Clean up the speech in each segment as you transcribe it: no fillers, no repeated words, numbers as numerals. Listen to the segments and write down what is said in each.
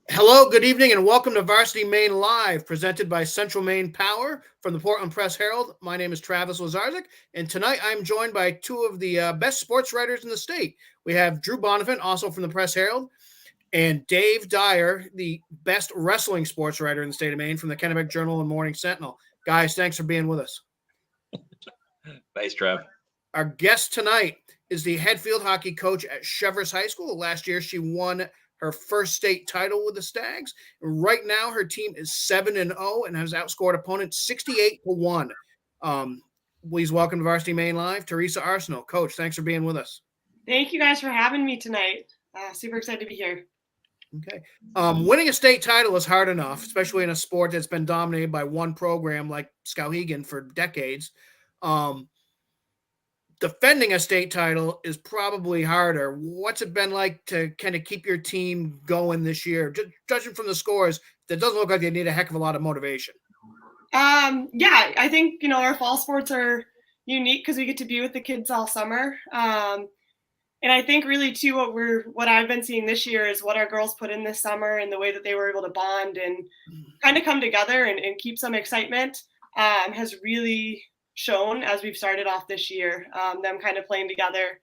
Hello, good evening, and welcome to Varsity Maine Live, presented by Central Maine Power from the Portland Press Herald. My name is Travis Lazarzik, and tonight I'm joined by two of the best sports writers in the state. We have Drew Bonifant, also from the Press Herald, and Dave Dyer, the best wrestling sports writer in the state of Maine from the Kennebec Journal and Morning Sentinel. Guys, thanks for being with us. Thanks, Trev. Our guest tonight is the head field hockey coach at Chevers High School. Last year, she won her first state title with the Stags. Right now, her team is 7-0 and has outscored opponents 68-1. Please welcome to Varsity Maine Live, Teresa Arsenal. Coach, thanks for being with us. Thank you guys for having me tonight. Super excited to be here. Okay. Winning a state title is hard enough, especially in a sport that's been dominated by one program like Skowhegan for decades. Defending a state title is probably harder. What's it been like to kind of keep your team going this year? Judging from the scores, that doesn't look like they need a heck of a lot of motivation. Yeah, I think, our fall sports are unique because we get to be with the kids all summer. And I think really too, what I've been seeing this year is what our girls put in this summer and the way that they were able to bond and kind of come together and keep some excitement has really shown as we've started off this year, them kind of playing together.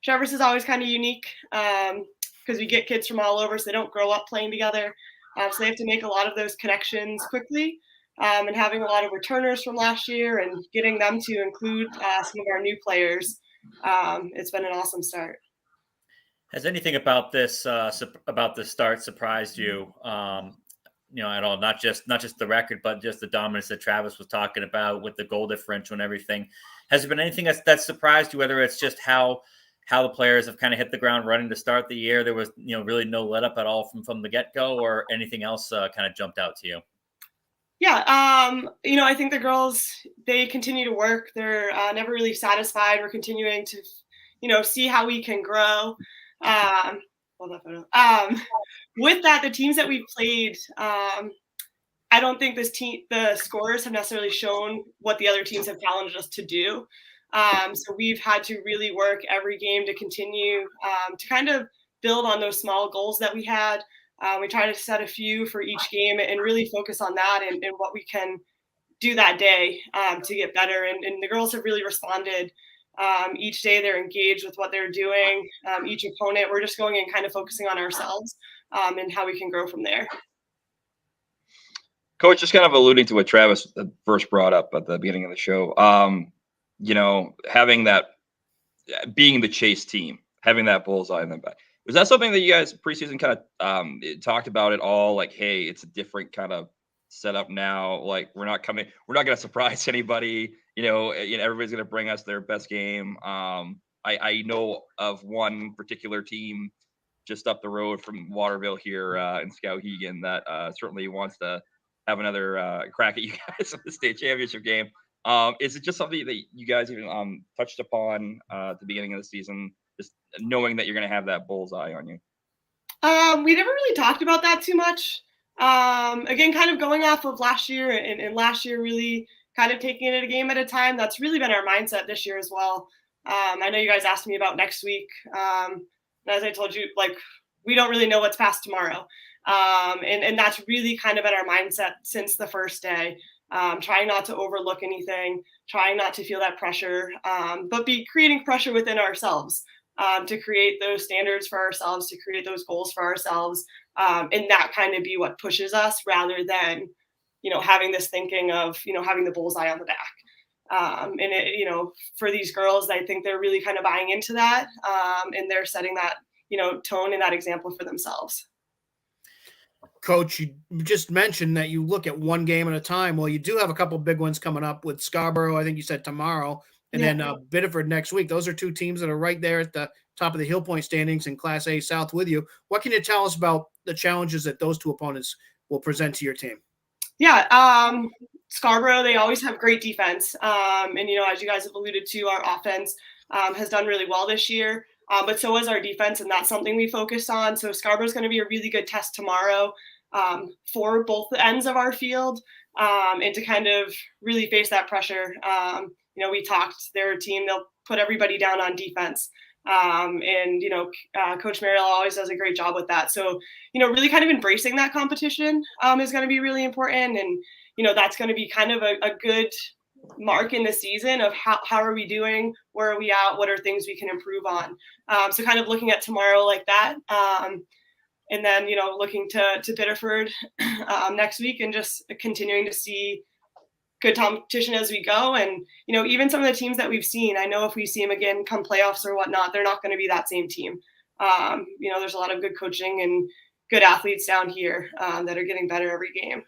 Chevers is always kind of unique because we get kids from all over, so they don't grow up playing together. So they have to make a lot of those connections quickly, and having a lot of returners from last year and getting them to include some of our new players. It's been an awesome start. Has anything about this start surprised you? At all, not just the record, but just the dominance that Travis was talking about with the goal differential and everything. Has there been anything that's surprised you, whether it's just how the players have kind of hit the ground running to start the year? There was, really no let up at all from the get-go, or anything else kind of jumped out to you? Yeah. I think the girls, they continue to work. They're never really satisfied. We're continuing to, see how we can grow. With that, the teams that we've played, I don't think the scores have necessarily shown what the other teams have challenged us to do. So we've had to really work every game to continue to kind of build on those small goals that we had. We try to set a few for each game and really focus on that and what we can do that day to get better. And the girls have really responded. Each day they're engaged with what they're doing. Each opponent, we're just going and kind of focusing on ourselves and how we can grow from there. Coach, just kind of alluding to what Travis first brought up at the beginning of the show, having that, being the chase team, having that bullseye in the back. Was that something that you guys preseason kind of talked about at all? Like, hey, it's a different kind of setup now. Like, we're not going to surprise anybody. Everybody's going to bring us their best game. I know of one particular team just up the road from Waterville here in Skowhegan that certainly wants to have another crack at you guys in the state championship game. Is it just something that you guys even touched upon at the beginning of the season, just knowing that you're going to have that bullseye on you? We never really talked about that too much. Again, kind of going off of last year and last year really kind of taking it a game at a time. That's really been our mindset this year as well. I know you guys asked me about next week. And as I told you, we don't really know what's past tomorrow. And that's really kind of been our mindset since the first day. Trying not to overlook anything, trying not to feel that pressure, but be creating pressure within ourselves to create those standards for ourselves, to create those goals for ourselves. And that kind of be what pushes us rather than, having this thinking of, having the bullseye on the back. And it, for these girls, I think they're really kind of buying into that. And they're setting that, tone and that example for themselves. Coach, you just mentioned that you look at one game at a time. Well, you do have a couple of big ones coming up with Scarborough, I think you said tomorrow, and then Biddeford next week. Those are two teams that are right there at the top of the Hill Point standings in Class A South with you. What can you tell us about the challenges that those two opponents will present to your team? Yeah, Scarborough, they always have great defense. And, as you guys have alluded to, our offense has done really well this year. But so is our defense, and that's something we focused on. So Scarborough's going to be a really good test tomorrow for both the ends of our field and to kind of really face that pressure. We talked, they're a team, they'll put everybody down on defense. And, Coach Merrill always does a great job with that. So, really kind of embracing that competition is going to be really important. And, that's going to be kind of a good mark in the season of how are we doing? Where are we at? What are things we can improve on? So kind of looking at tomorrow like that. And then, looking to Biddeford next week and just continuing to see good competition as we go. And, even some of the teams that we've seen, I know if we see them again come playoffs or whatnot, they're not going to be that same team. There's a lot of good coaching and good athletes down here that are getting better every game.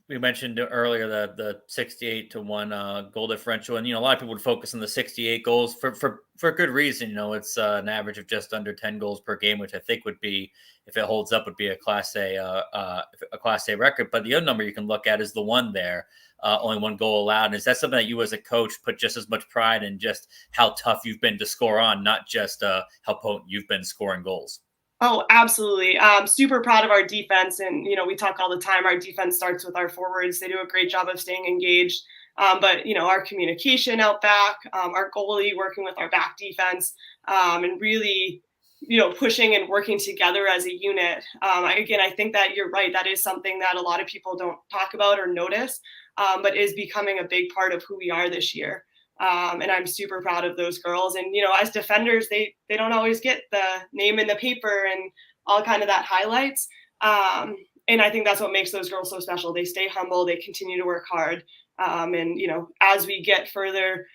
We mentioned earlier the 68-1 goal differential, and a lot of people would focus on the 68 goals for good reason. It's an average of just under 10 goals per game, which I think would be, if it holds up, would be a Class A record. But the other number you can look at is the one there, only one goal allowed. And is that something that you as a coach put just as much pride in, just how tough you've been to score on, not just how potent you've been scoring goals? Oh, absolutely. Super proud of our defense. And, we talk all the time, our defense starts with our forwards. They do a great job of staying engaged. But, our communication out back, our goalie working with our back defense, and really, pushing and working together as a unit. I think that you're right. That is something that a lot of people don't talk about or notice, but is becoming a big part of who we are this year. And I'm super proud of those girls. And, as defenders, they don't always get the name in the paper and all kind of that highlights. And I think that's what makes those girls so special. They stay humble. They continue to work hard. And, as we get further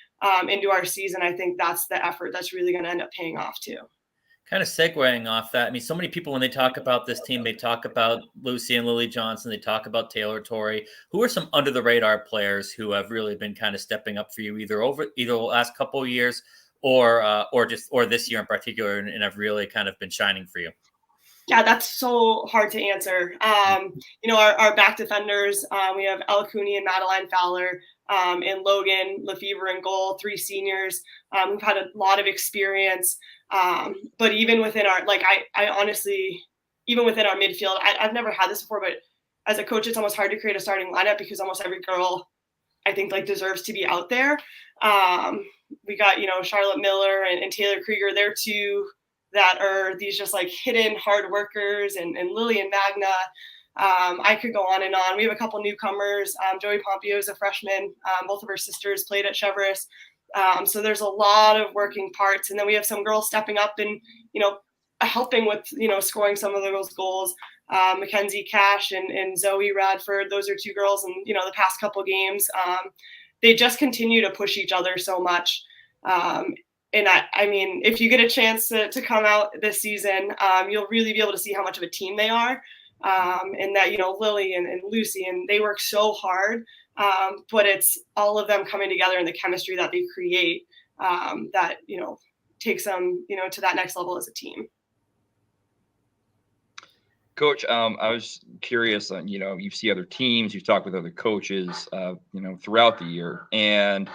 into our season, I think that's the effort that's really going to end up paying off too. Kind of segueing off that, I mean, so many people, when they talk about this team, they talk about Lucy and Lily Johnson, they talk about Taylor Torrey. Who are some under the radar players who have really been kind of stepping up for you, either the last couple of years or this year in particular, and have really kind of been shining for you? Yeah, that's so hard to answer. Our back defenders, we have Ella Cooney and Madeline Fowler, and Logan Lefevre in goal, 3 seniors. We've had a lot of experience. But even within our, I honestly, even within our midfield, I've never had this before, but as a coach, it's almost hard to create a starting lineup because almost every girl, I think, deserves to be out there. We got, Charlotte Miller and Taylor Krieger. They're 2 that are these just hidden hard workers, and Lily and Magna. I could go on and on. We have a couple newcomers. Joey Pompeo is a freshman. Both of her sisters played at Cheverus. So there's a lot of working parts. And then we have some girls stepping up and, helping with, scoring some of those goals. Mackenzie Cash and Zoe Radford, those are 2 girls in, the past couple games. They just continue to push each other so much. And I mean, if you get a chance to come out this season, you'll really be able to see how much of a team they are. And that, Lily and Lucy, and they work so hard. But it's all of them coming together and the chemistry that they create that, takes them, to that next level as a team. Coach, I was curious on, you see other teams, you talk with other coaches, throughout the year, and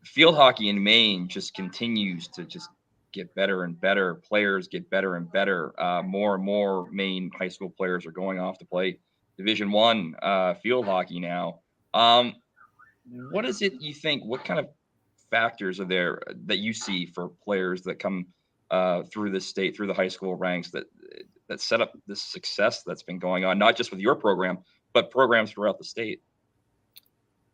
field hockey in Maine just continues to just get better and better. Players get better and better. More and more Maine high school players are going off to play Division I field hockey now. What is it you think? What kind of factors are there that you see for players that come through the state, through the high school ranks that set up this success that's been going on, not just with your program, but programs throughout the state?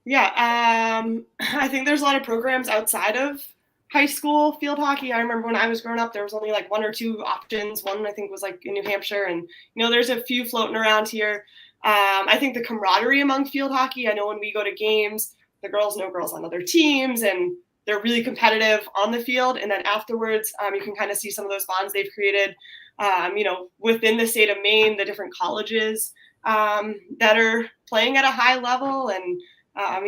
Yeah, I think there's a lot of programs outside of high school field hockey. I remember when I was growing up, there was only 1 or 2 options. One, I think, was in New Hampshire, and there's a few floating around here. I think the camaraderie among field hockey, I know when we go to games, the girls know girls on other teams, and they're really competitive on the field. And then afterwards, you can kind of see some of those bonds they've created, within the state of Maine, the different colleges that are playing at a high level. And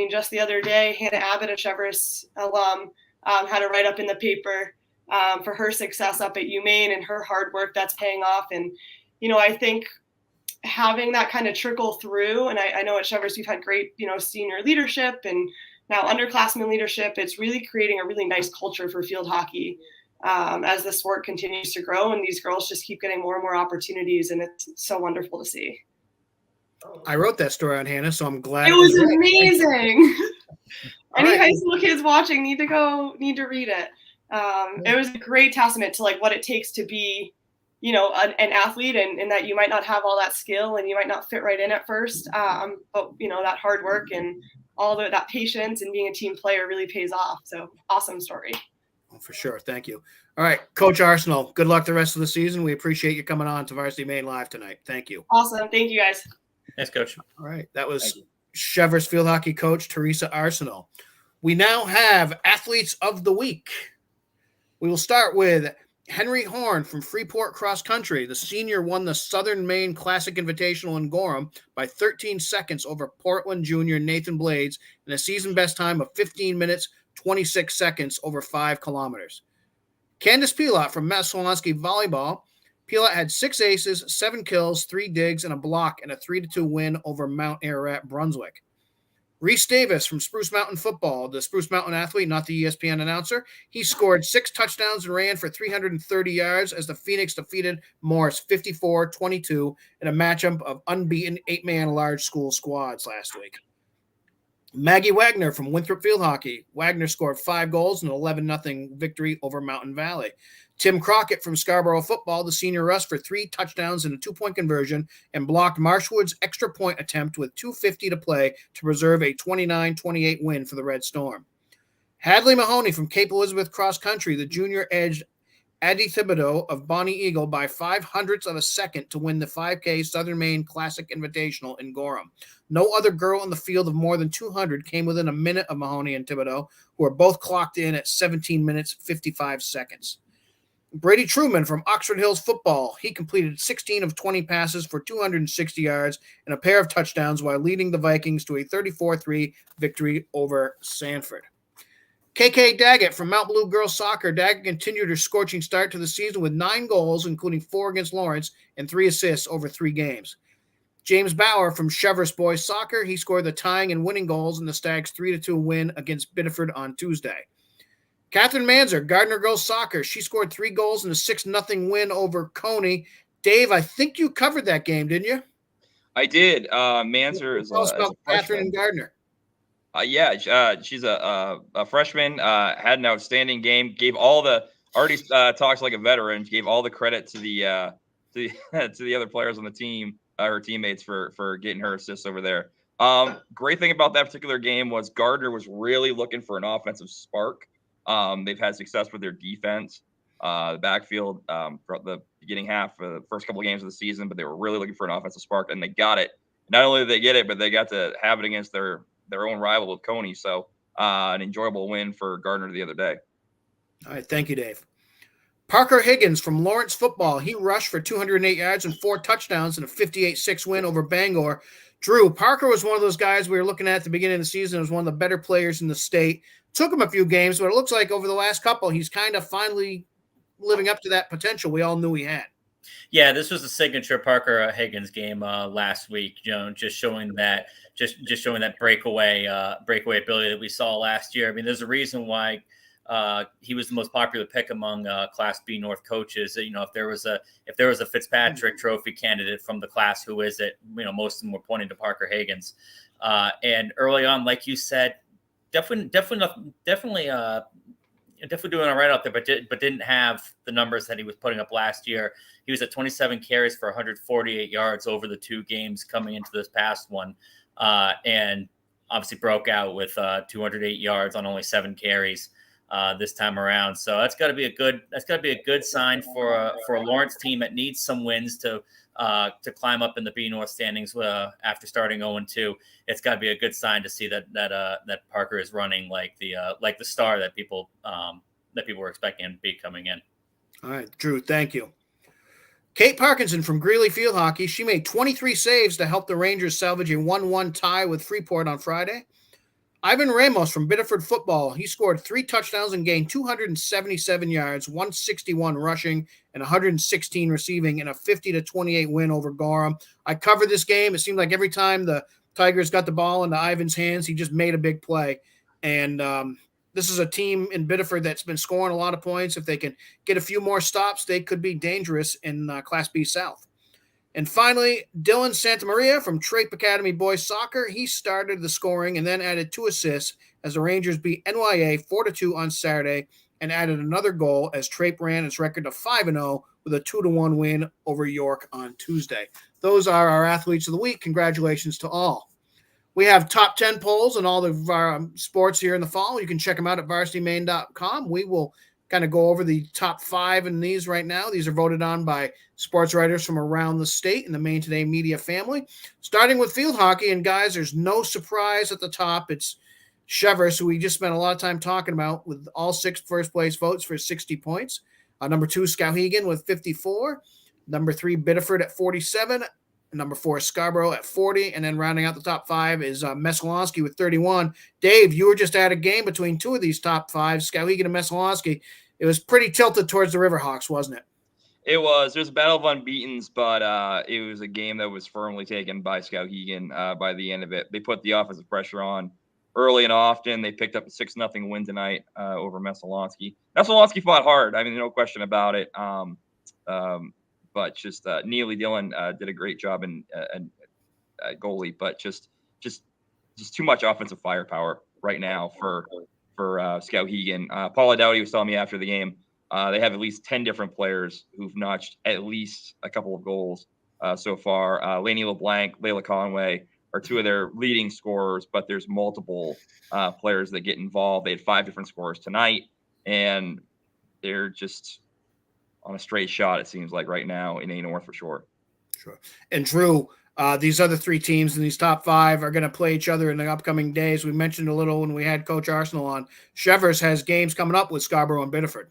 just the other day, Hannah Abbott, a Cheverus alum, had a write-up in the paper for her success up at UMaine and her hard work that's paying off. And, I think having that kind of trickle through, and I know at Cheverus we've had great, senior leadership and now underclassmen leadership. It's really creating a really nice culture for field hockey as the sport continues to grow, and these girls just keep getting more and more opportunities, and it's so wonderful to see. I wrote that story on Hannah, so I'm glad. It was amazing. Any right. high school kids watching need to read it. It was a great testament to like what it takes to be, an athlete, and that you might not have all that skill and you might not fit right in at first. But that hard work and all that patience and being a team player really pays off. So awesome story. Oh, for sure. Thank you. All right, Coach Arsenal, good luck the rest of the season. We appreciate you coming on to Varsity Maine Live tonight. Thank you. Awesome. Thank you, guys. Thanks, Coach. All right, that was Chever's field hockey coach, Teresa Arsenal. We now have Athletes of the Week. We will start with Henry Horn from Freeport Cross Country. The senior won the Southern Maine Classic Invitational in Gorham by 13 seconds over Portland junior Nathan Blades in a season best time of 15 minutes, 26 seconds over 5 kilometers. Candace Pilot from Messalonski Volleyball. Pilot had 6 aces, 7 kills, 3 digs, and a block in a 3-2 win over Mount Ararat, Brunswick. Reese Davis from Spruce Mountain Football, the Spruce Mountain athlete, not the ESPN announcer. He scored 6 touchdowns and ran for 330 yards as the Phoenix defeated Morris 54-22 in a matchup of unbeaten 8-man large school squads last week. Maggie Wagner from Winthrop Field Hockey. Wagner scored 5 goals in an 11-0 victory over Mountain Valley. Tim Crockett from Scarborough Football, the senior rushed for 3 touchdowns and a 2-point conversion and blocked Marshwood's extra point attempt with 2:50 to play to preserve a 29-28 win for the Red Storm. Hadley Mahoney from Cape Elizabeth Cross Country, the junior edged Addie Thibodeau of Bonnie Eagle by 0.05 of a second to win the 5K Southern Maine Classic Invitational in Gorham. No other girl in the field of more than 200 came within a minute of Mahoney and Thibodeau, who are both clocked in at 17 minutes, 55 seconds. Brady Truman from Oxford Hills Football. He completed 16 of 20 passes for 260 yards and a pair of touchdowns while leading the Vikings to a 34-3 victory over Sanford. KK Daggett from Mount Blue Girls Soccer. Daggett continued her scorching start to the season with 9 goals, including 4 against Lawrence and 3 assists over 3 games. James Bauer from Chever's Boys Soccer. He scored the tying and winning goals in the Stags' 3-2 win against Biddeford on Tuesday. Catherine Manzer, Gardner Girls Soccer. She scored 3 goals in a 6-0 win over Coney. Dave, I think you covered that game, didn't you? I did. Manzer is about Catherine and Gardner. She's a freshman. Had an outstanding game. Gave all the already talks like a veteran. Gave all the credit to the to the other players on the team, her teammates for getting her assists over there. Great thing about that particular game was Gardner was really looking for an offensive spark. They've had success with their defense, the backfield for the beginning half, the first couple of games of the season, but they were really looking for an offensive spark, and they got it. Not only did they get it, but they got to have it against their own rival with Coney. So an enjoyable win for Gardner the other day. All right, thank you, Dave. Parker Higgins from Lawrence Football. He rushed for 208 yards and 4 touchdowns in a 58-6 win over Bangor. Drew, Parker was one of those guys we were looking at the beginning of the season as one of the better players in the state. Took him a few games, but it looks like over the last couple, he's kind of finally living up to that potential we all knew he had. Yeah, this was a signature Parker Higgins game last week. Just showing that, just showing that breakaway ability that we saw last year. I mean, there's a reason why he was the most popular pick among Class B North coaches. If there was a Fitzpatrick Trophy candidate from the class, who is it? Most of them were pointing to Parker Higgins. And early on, like you said, definitely doing all right out there, but didn't have the numbers that he was putting up last year. He was at 27 carries for 148 yards over the 2 games coming into this past one, and obviously broke out with 208 yards on only 7 carries this time around. So that's got to be a good sign for a Lawrence team that needs some wins to climb up in the B North standings after starting 0-2. It's got to be a good sign to see that Parker is running like the star that people were expecting him to be coming in. All right, Drew, thank you. Kate Parkinson from Greeley Field Hockey. She made 23 saves to help the Rangers salvage a 1-1 tie with Freeport on Friday. Ivan Ramos from Biddeford Football. He scored 3 touchdowns and gained 277 yards, 161 rushing, and 116 receiving in a 50-28 win over Gorham. I covered this game. It seemed like every time the Tigers got the ball into Ivan's hands, he just made a big play. And this is a team in Biddeford that's been scoring a lot of points. If they can get a few more stops, they could be dangerous in Class B South. And finally, Dylan Santamaria from Trape Academy Boys Soccer. He started the scoring and then added 2 assists as the Rangers beat NYA 4-2 on Saturday and added another goal as Trape ran its record to 5-0 with a 2-1 win over York on Tuesday. Those are our athletes of the week. Congratulations to all. We have top 10 polls in all of our sports here in the fall. You can check them out at varsitymaine.com. We will kind of go over the top 5 in these right now. These are voted on by sports writers from around the state and the Maine Today media family. Starting with field hockey, and guys, there's no surprise at the top. It's Chevers, who we just spent a lot of time talking about, with all 6 first-place votes for 60 points. Number 2, Skowhegan with 54. Number 3, Biddeford at 47. Number 4, Scarborough at 40. And then rounding out the top 5 is Messalonski with 31. Dave, you were just at a game between 2 of these top 5, Skowhegan and Messalonski. It was pretty tilted towards the Riverhawks, wasn't it? It was. There's a battle of unbeatens, but it was a game that was firmly taken by Skowhegan by the end of it. They put the offensive pressure on early and often. They picked up a 6-0 win tonight over Messalonski. Messalonski fought hard. I mean, no question about it. But just Neely Dillon did a great job in goalie, but just too much offensive firepower right now for Skowhegan. Paula Dowdy was telling me after the game they have at least 10 different players who've notched at least a couple of goals so far. Lainey LeBlanc, Layla Conway are 2 of their leading scorers, but there's multiple players that get involved. They had 5 different scorers tonight, and they're just on a straight shot, it seems like, right now in A North for sure. Sure. And Drew, these other 3 teams in these top 5 are going to play each other in the upcoming days. We mentioned a little when we had Coach Arsenal on. Chevers has games coming up with Scarborough and Biddeford.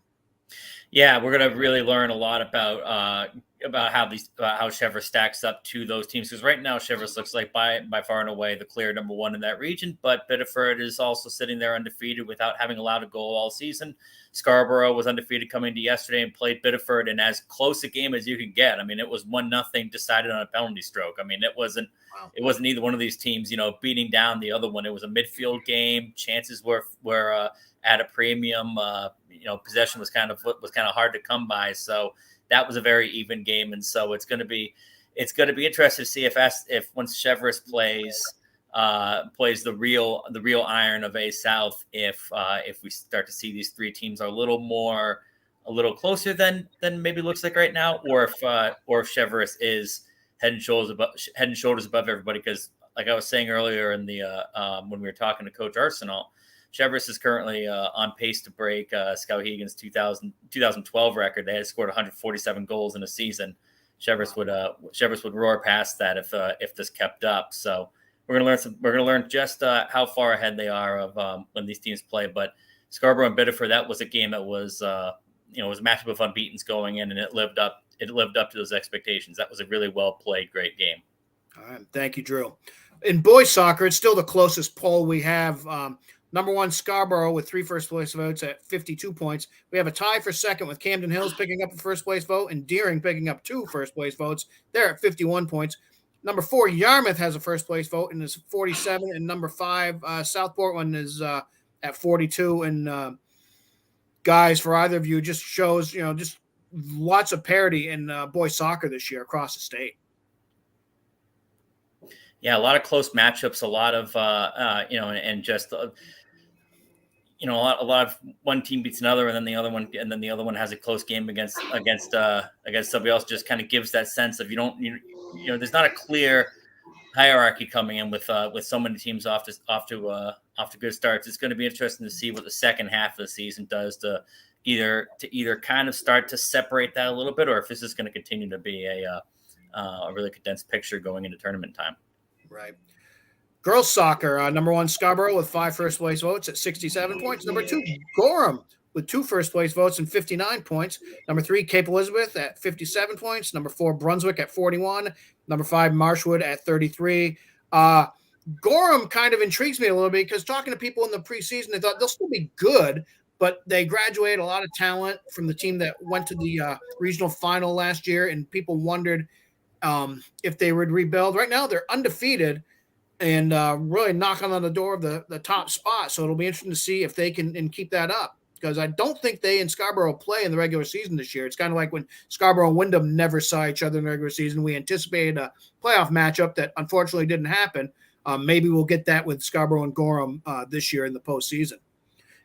Yeah, we're going to really learn a lot about how Chevers stacks up to those teams, because right now Chevers looks like by far and away the clear number 1 in that region, but Biddeford is also sitting there undefeated without having allowed a goal all season. Scarborough was undefeated coming into yesterday and played Biddeford in as close a game as you can get. I mean, it was 1-0 decided on a penalty stroke. I mean, it wasn't either one of these teams, beating down the other one. It was a midfield game. Chances were at a premium. Possession was kind of hard to come by. So that was a very even game, and so it's going to be interesting to see if once Chevers plays the real iron of A South, if we start to see these 3 teams are a little closer than maybe looks like right now, or if Chevers is head and shoulders above everybody, because like I was saying earlier in the when we were talking to Coach Arsenal, Chevers is currently on pace to break Skowhegan's 2012 record. They had scored 147 goals in a season. Chevers would roar past that if this kept up. So we're gonna learn just how far ahead they are of when these teams play. But Scarborough and Biddeford, that was a game that was was a matchup of unbeatens going in, and it lived up to those expectations. That was a really well played, great game. All right, thank you, Drew. In boys soccer, it's still the closest poll we have. Number 1, Scarborough with 3 first-place votes at 52 points. We have a tie for second with Camden Hills picking up a first-place vote and Deering picking up 2 first-place votes. They're at 51 points. Number 4, Yarmouth has a first-place vote and is 47. And number 5, South Portland is at 42. And guys, for either of you, just shows, just lots of parity in boys soccer this year across the state. Yeah, a lot of close matchups, a lot of and just a lot of one team beats another, and then the other one has a close game against somebody else. Just kind of gives that sense of there's not a clear hierarchy coming in with so many teams off to good starts. It's going to be interesting to see what the second half of the season does to either kind of start to separate that a little bit, or if this is going to continue to be a really condensed picture going into tournament time. Right. Girls soccer, number 1, Scarborough with 5 first-place votes at 67 points. Number 2, Gorham with 2 first-place votes and 59 points. Number 3, Cape Elizabeth at 57 points. Number 4, Brunswick at 41. Number 5, Marshwood at 33. Gorham kind of intrigues me a little bit because talking to people in the preseason, they thought they'll still be good, but they graduated a lot of talent from the team that went to the regional final last year, and people wondered if they would rebuild. Right now, they're undefeated and really knocking on the door of the top spot. So it'll be interesting to see if they can keep that up. because I don't think they and Scarborough play in the regular season this year. It's kind of like when Scarborough and Wyndham never saw each other in the regular season. We anticipated a playoff matchup that unfortunately didn't happen. Maybe we'll get that with Scarborough and Gorham this year in the postseason.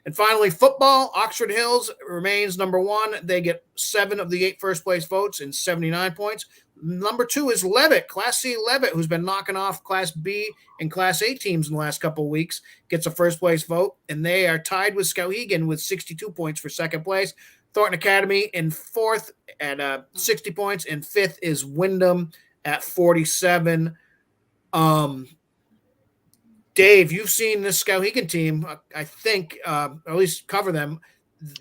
And finally, football, Oxford Hills remains number 1. They get 7 of the 8 first-place votes and 79 points. Number 2 is Levitt, Class C Levitt, who's been knocking off Class B and Class A teams in the last couple of weeks, gets a first-place vote, and they are tied with Skowhegan with 62 points for second place. Thornton Academy in 4th at 60 points, and 5th is Wyndham at 47. Dave, you've seen this Skowhegan team, I think, or at least cover them,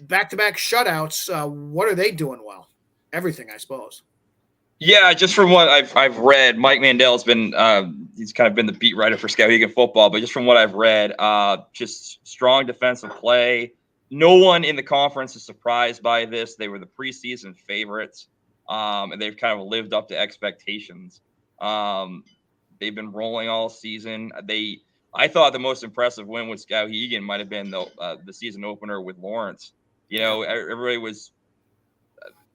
back-to-back shutouts. What are they doing well? Everything, I suppose. Yeah, just from what I've read, Mike Mandel's been he's kind of been the beat writer for Skowhegan football, but just from what I've read, just strong defensive play. No one in the conference is surprised by this. They were the preseason favorites, and they've kind of lived up to expectations. They've been rolling all season. I thought the most impressive win with Skowhegan might have been the season opener with Lawrence. You know, everybody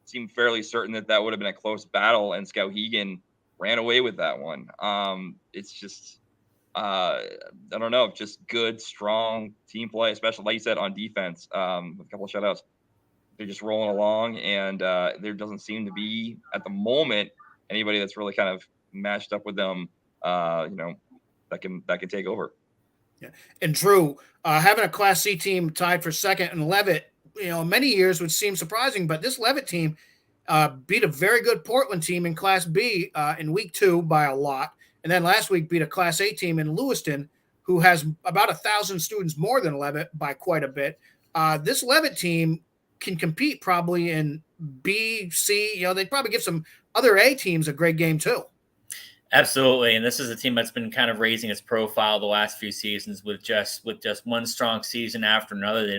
seemed fairly certain that would have been a close battle, and Skowhegan ran away with that one. It's just, I don't know, just good, strong team play, especially, like you said, on defense, with a couple of shutouts. They're just rolling along, and there doesn't seem to be, at the moment, anybody that's really kind of matched up with them, that can take over. Yeah. And Drew, having a Class C team tied for second and Levitt, many years would seem surprising, but this Levitt team beat a very good Portland team in Class B in week 2 by a lot. And then last week beat a Class A team in Lewiston, who has about 1,000 students more than Levitt by quite a bit. This Levitt team can compete probably in B, C. They'd probably give some other A teams a great game too. Absolutely, and this is a team that's been kind of raising its profile the last few seasons with just one strong season after another. They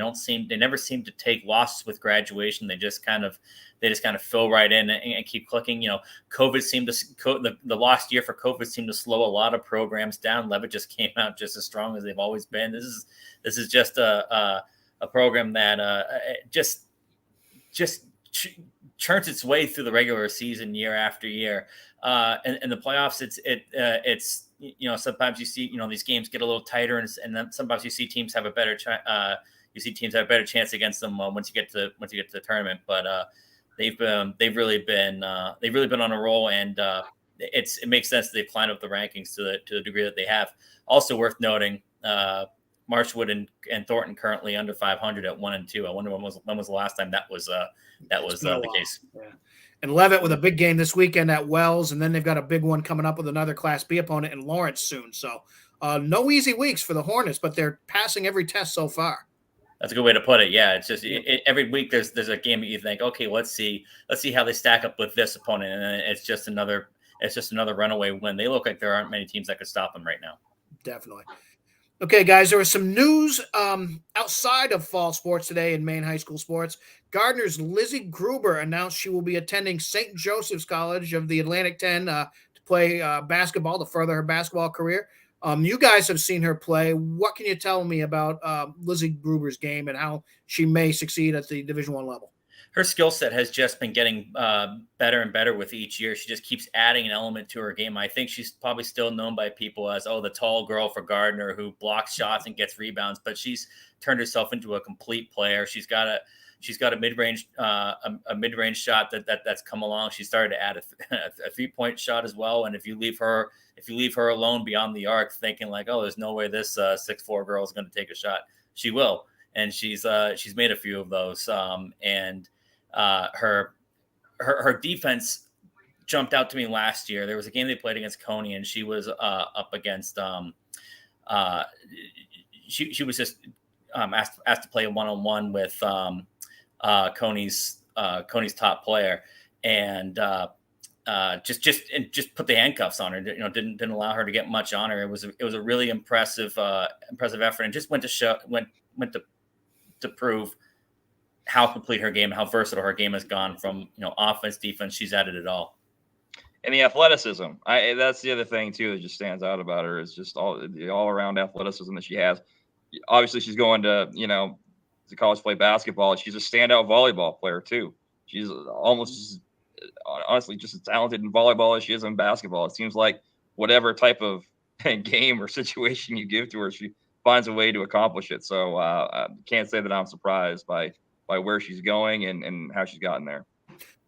never seem to take losses with graduation. They just kind of fill right in and keep clicking. COVID seemed to the last year for COVID seemed to slow a lot of programs down. Levitt just came out just as strong as they've always been. This is just a program that just churns its way through the regular season year after year. And the playoffs, it's sometimes you see these games get a little tighter, and then sometimes you see teams have a better chance against them once you get to the tournament. But they've really been on a roll, and it makes sense that they've climbed up the rankings to the degree that they have. Also worth noting, Marshwood and Thornton currently under 500 at 1-2. I wonder when was the last time that was the case. Yeah. And Levitt with a big game this weekend at Wells, and then they've got a big one coming up with another Class B opponent in Lawrence soon. So no easy weeks for the Hornets, but they're passing every test so far. That's a good way to put it. Yeah, it's just every week there's a game that you think, okay, let's see how they stack up with this opponent, and then it's just another runaway win. They look like there aren't many teams that could stop them right now. Definitely. Okay, guys, there was some news outside of fall sports today in Maine high school sports. Gardner's Lizzie Gruber announced she will be attending St. Joseph's College of the Atlantic 10 to play basketball, to further her basketball career. You guys have seen her play. What can you tell me about Lizzie Gruber's game and how she may succeed at the Division I level? Her skill set has just been getting better and better with each year. She just keeps adding an element to her game. I think she's probably still known by people as, the tall girl for Gardner who blocks shots and gets rebounds, but she's turned herself into a complete player. She's got a mid-range shot that's come along. She started to add a 3-point shot as well. And if you leave her alone beyond the arc, thinking like, there's no way this 6'4" girl is going to take a shot, she will. And she's made a few of those. Her defense jumped out to me last year. There was a game they played against Coney, and she was up against she was just asked to play a one-on-one with Coney's top player, and just put the handcuffs on her. Didn't allow her to get much on her. It was a really impressive effort, and just went to prove how complete her game, how versatile her game has gone from, offense, defense. She's added it all. And the athleticism. That's the other thing too that just stands out about her is just all around athleticism that she has. Obviously she's going to, to college play basketball. She's a standout volleyball player too. She's almost honestly just as talented in volleyball as she is in basketball. It seems like whatever type of game or situation you give to her, she finds a way to accomplish it. So I can't say that I'm surprised by where she's going and how she's gotten there.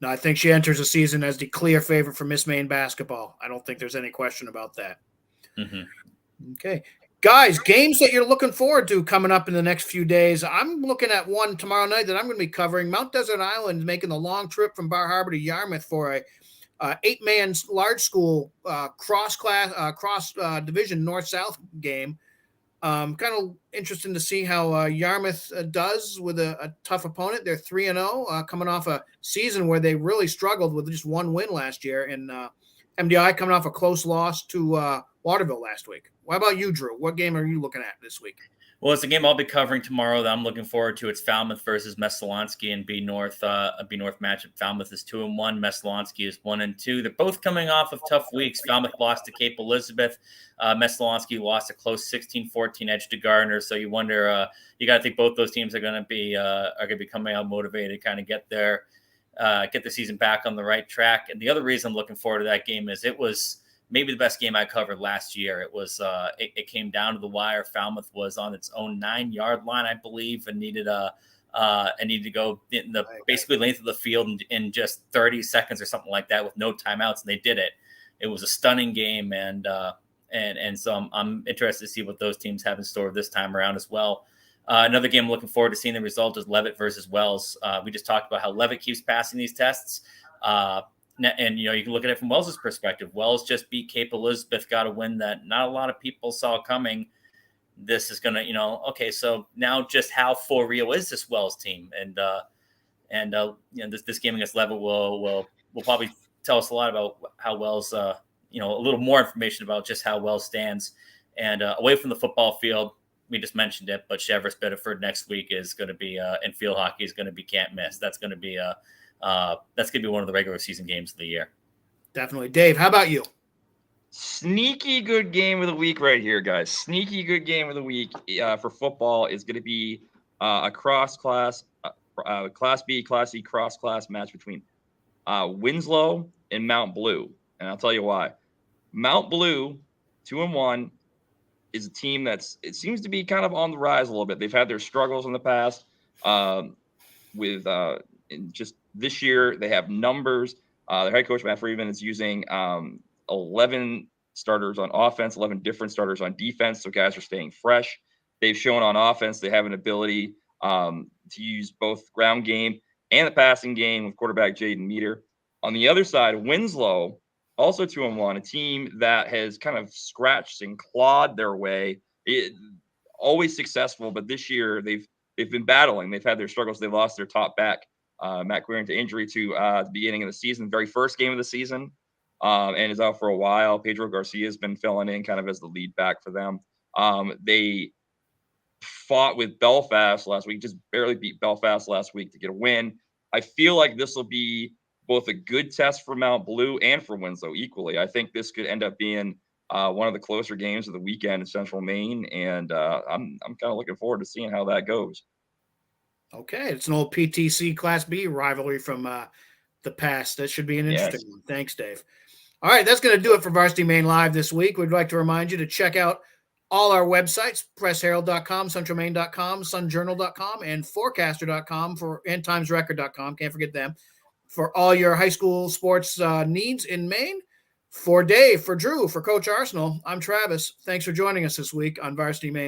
No, I think she enters the season as the clear favorite for Miss Maine basketball. I don't think there's any question about that. Mm-hmm. Okay. Guys, games that you're looking forward to coming up in the next few days. I'm looking at one tomorrow night that I'm going to be covering. Mount Desert Island making the long trip from Bar Harbor to Yarmouth for a 8-man large school cross division north-south game. Kind of interesting to see how Yarmouth does with a tough opponent. They're 3-0, coming off a season where they really struggled with just one win last year. And MDI coming off a close loss to Waterville last week. What about you, Drew? What game are you looking at this week? Well, it's a game I'll be covering tomorrow that I'm looking forward to. It's Falmouth versus Messalonski and B North. A B North matchup. Falmouth is 2-1. Messalonski is 1-2. They're both coming off of tough weeks. Falmouth lost to Cape Elizabeth. Messalonski lost a close 16-14 edge to Gardner. So you wonder. You got to think both those teams are going to be coming out motivated, kind of get the season back on the right track. And the other reason I'm looking forward to that game is it was maybe the best game I covered last year. It was it came down to the wire. Falmouth was on its own 9-yard line, I believe, and needed to go in the basically length of the field in just 30 seconds or something like that with no timeouts, and they did it. It was a stunning game, and so I'm interested to see what those teams have in store this time around as well. Another game I'm looking forward to seeing the result is Levitt versus Wells. We just talked about how Levitt keeps passing these tests. And, you can look at it from Wells's perspective. Wells just beat Cape Elizabeth, got a win that not a lot of people saw coming. This is going to, okay, so now just how for real is this Wells team? And this game against Levitt will probably tell us a lot about how Wells, a little more information about just how Wells stands. And away from the football field, we just mentioned it, but Cheverus Biddeford next week is going to be, and field hockey is going to be can't miss. That's going to be one of the regular season games of the year. Definitely. Dave, how about you? Sneaky good game of the week right here, guys. Sneaky good game of the week for football is going to be a cross-class, Class B, Class C cross-class match between Winslow and Mount Blue. And I'll tell you why. Mount Blue, 2-1, is a team it seems to be kind of on the rise a little bit. They've had their struggles in the past with just this year. They have numbers. Their head coach, Matt Friedman, is using 11 starters on offense, 11 different starters on defense. So guys are staying fresh. They've shown on offense they have an ability to use both ground game and the passing game with quarterback Jaden Meter. On the other side, Winslow, also 2-1, a team that has kind of scratched and clawed their way. Always successful, but this year they've been battling. They've had their struggles. They lost their top back, Matt Queering, to injury to the beginning of the season, very first game of the season, and is out for a while. Pedro Garcia has been filling in kind of as the lead back for them. They fought with Belfast last week, just barely beat Belfast last week to get a win. I feel like this will be both a good test for Mount Blue and for Winslow equally. I think this could end up being one of the closer games of the weekend in Central Maine, and I'm kind of looking forward to seeing how that goes. Okay, it's an old PTC Class B rivalry from the past. That should be an interesting one. Thanks, Dave. All right, that's going to do it for Varsity Maine Live this week. We'd like to remind you to check out all our websites, pressherald.com, centralmaine.com, sunjournal.com, and forecaster.com and timesrecord.com. Can't forget them. For all your high school sports needs in Maine. For Dave, for Drew, for Coach Arsenal, I'm Travis. Thanks for joining us this week on Varsity Maine.